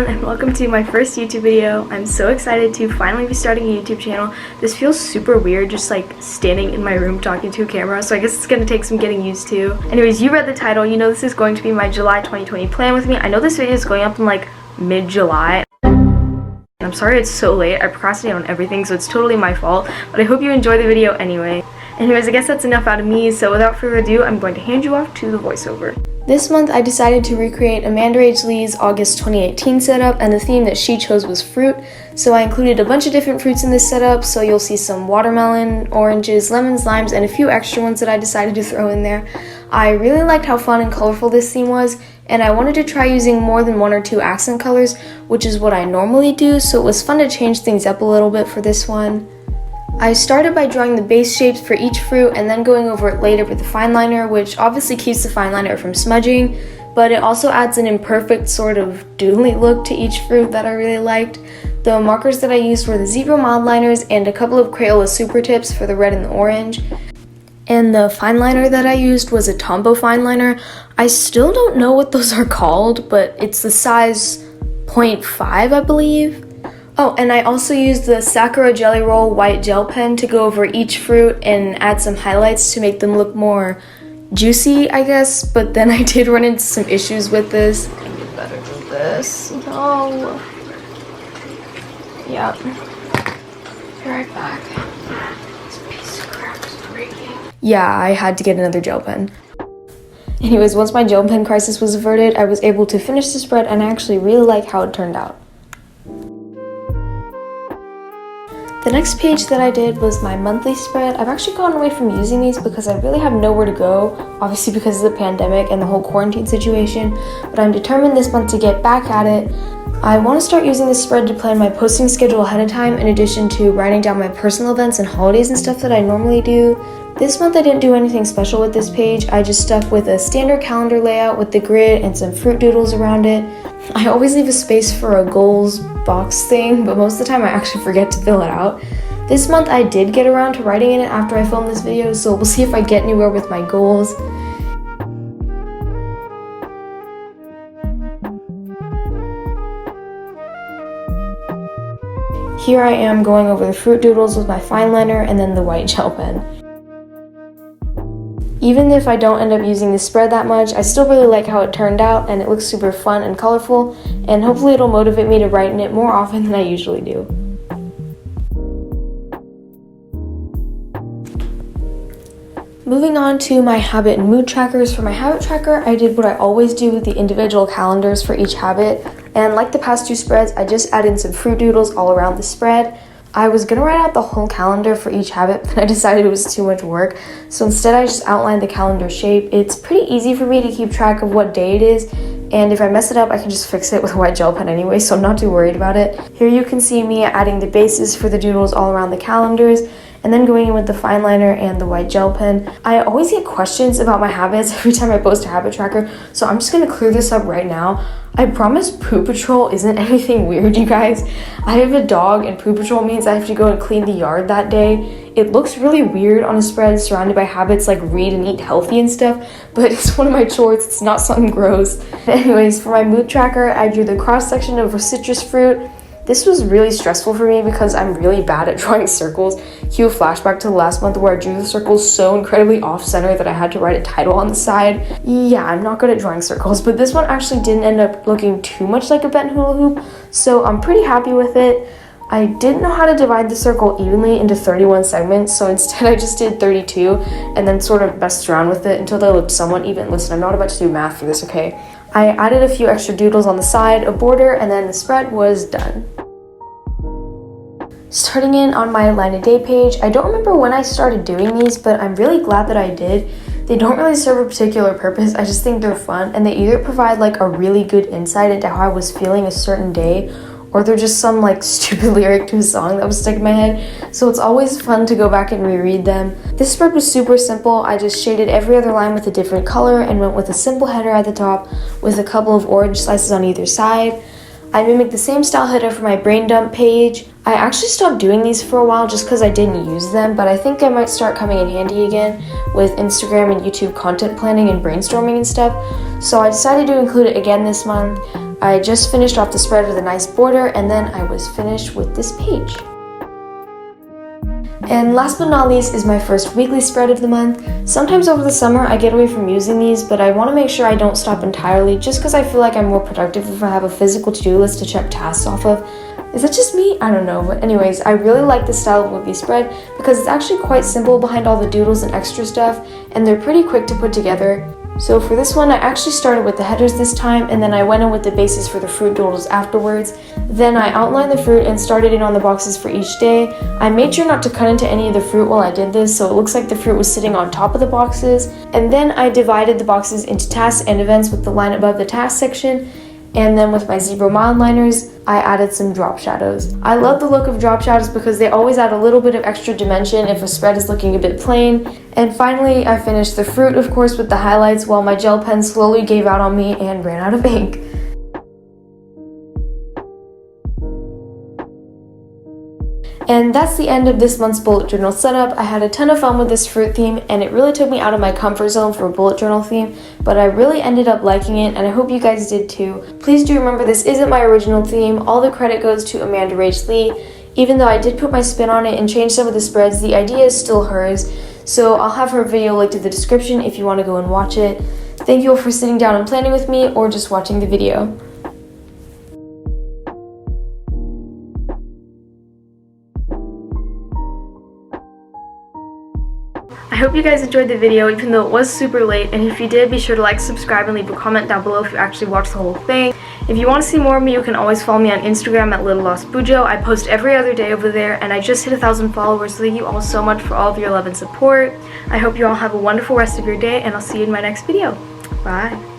and welcome to my first YouTube video. I'm so excited to finally be starting a YouTube channel. This feels super weird, just like standing in my room talking to a camera, so I guess it's gonna take some getting used to. Anyways, you read the title, you know this is going to be my July 2020 plan with me. I know this video is going up in like mid-July. I'm sorry it's so late. I procrastinate on everything, so it's totally my fault, but I hope you enjoy the video anyway. Anyways, I guess that's enough out of me, so without further ado, I'm going to hand you off to the voiceover. This month, I decided to recreate Amanda H. Lee's August 2018 setup, and the theme that she chose was fruit, so I included a bunch of different fruits in this setup, so you'll see some watermelon, oranges, lemons, limes, and a few extra ones that I decided to throw in there. I really liked how fun and colorful this theme was, and I wanted to try using more than one or two accent colors, which is what I normally do, so it was fun to change things up a little bit for this one. I started by drawing the base shapes for each fruit and then going over it later with the fineliner, which obviously keeps the fineliner from smudging, but it also adds an imperfect sort of doodly look to each fruit that I really liked. The markers that I used were the zebra mildliners and a couple of crayola super tips for the red and the orange. And the fineliner that I used was a tombow fineliner. I still don't know what those are called, but it's the size 0.5, I believe. Oh, and I also used the Sakura Jelly Roll white gel pen to go over each fruit and add some highlights to make them look more juicy, I guess, but then I did run into some issues with this. I think it's better than this. Oh. Yep. Be right back. This piece of crap is breaking. Yeah, I had to get another gel pen. Anyways, once my gel pen crisis was averted, I was able to finish the spread, and I actually really like how it turned out. The next page that I did was my monthly spread. I've actually gone away from using these because I really have nowhere to go, obviously because of the pandemic and the whole quarantine situation, but I'm determined this month to get back at it. I want to start using this spread to plan my posting schedule ahead of time, in addition to writing down my personal events and holidays and stuff that I normally do. This month I didn't do anything special with this page. I just stuck with a standard calendar layout with the grid and some fruit doodles around it. I always leave a space for a goals box thing, but most of the time I actually forget to fill it out. This month I did get around to writing in it after I filmed this video, so we'll see if I get anywhere with my goals. Here I am going over the fruit doodles with my fineliner and then the white gel pen. Even if I don't end up using the spread that much, I still really like how it turned out, and it looks super fun and colorful, and hopefully it'll motivate me to write in it more often than I usually do. Moving on to my habit and mood trackers. For my habit tracker, I did what I always do with the individual calendars for each habit, and like the past two spreads, I just added some fruit doodles all around the spread. I was gonna write out the whole calendar for each habit, but I decided it was too much work, so instead I just outlined the calendar shape. It's pretty easy for me to keep track of what day it is, and if I mess it up, I can just fix it with a white gel pen anyway, so I'm not too worried about it. Here you can see me adding the bases for the doodles all around the calendars, and then going in with the fineliner and the white gel pen. I always get questions about my habits every time I post a habit tracker, so I'm just gonna clear this up right now. I promise Poo Patrol isn't anything weird, you guys. I have a dog, and Poo Patrol means I have to go and clean the yard that day. It looks really weird on a spread surrounded by habits like read and eat healthy and stuff, but it's one of my chores, it's not something gross. Anyways, for my mood tracker, I drew the cross section of a citrus fruit. This was really stressful for me because I'm really bad at drawing circles. Cue a flashback to the last month where I drew the circles so incredibly off-center that I had to write a title on the side. Yeah, I'm not good at drawing circles, but this one actually didn't end up looking too much like a bent hula hoop, so I'm pretty happy with it. I didn't know how to divide the circle evenly into 31 segments, so instead I just did 32 and then sort of messed around with it until they looked somewhat even. Listen, I'm not about to do math for this, okay? I added a few extra doodles on the side, a border, and then the spread was done. Starting in on my line of day page, I don't remember when I started doing these, but I'm really glad that I did. They don't really serve a particular purpose, I just think they're fun, and they either provide like a really good insight into how I was feeling a certain day, or they're just some like stupid lyric to a song that was stuck in my head, so it's always fun to go back and reread them. This spread was super simple. I just shaded every other line with a different color and went with a simple header at the top with a couple of orange slices on either side. I mimicked the same style header for my brain dump page. I actually stopped doing these for a while just because I didn't use them, but I think I might start coming in handy again with Instagram and YouTube content planning and brainstorming and stuff, so I decided to include it again this month. I just finished off the spread with a nice border, and then I was finished with this page. And last but not least is my first weekly spread of the month. Sometimes over the summer I get away from using these, but I want to make sure I don't stop entirely just because I feel like I'm more productive if I have a physical to-do list to check tasks off of. Is that just me? I don't know, but anyways, I really like this style of weekly spread because it's actually quite simple behind all the doodles and extra stuff, and they're pretty quick to put together. So for this one, I actually started with the headers this time, and then I went in with the bases for the fruit doodles afterwards. Then I outlined the fruit and started in on the boxes for each day. I made sure not to cut into any of the fruit while I did this, so it looks like the fruit was sitting on top of the boxes. And then I divided the boxes into tasks and events with the line above the task section. And then with my zebra mildliners, I added some drop shadows. I love the look of drop shadows because they always add a little bit of extra dimension if a spread is looking a bit plain. And finally, I finished the fruit, of course, with the highlights while my gel pen slowly gave out on me and ran out of ink. And that's the end of this month's bullet journal setup. I had a ton of fun with this fruit theme, and it really took me out of my comfort zone for a bullet journal theme, but I really ended up liking it, and I hope you guys did too. Please do remember this isn't my original theme. All the credit goes to Amanda Rach Lee. Even though I did put my spin on it and change some of the spreads, the idea is still hers, so I'll have her video linked in the description if you want to go and watch it. Thank you all for sitting down and planning with me or just watching the video. I hope you guys enjoyed the video even though it was super late, and if you did, be sure to like, subscribe, and leave a comment down below if you actually watched the whole thing. If you want to see more of me, you can always follow me on Instagram at LittleLostBujo. I post every other day over there, and I just hit 1,000 followers, so thank you all so much for all of your love and support. I hope you all have a wonderful rest of your day, and I'll see you in my next video. Bye!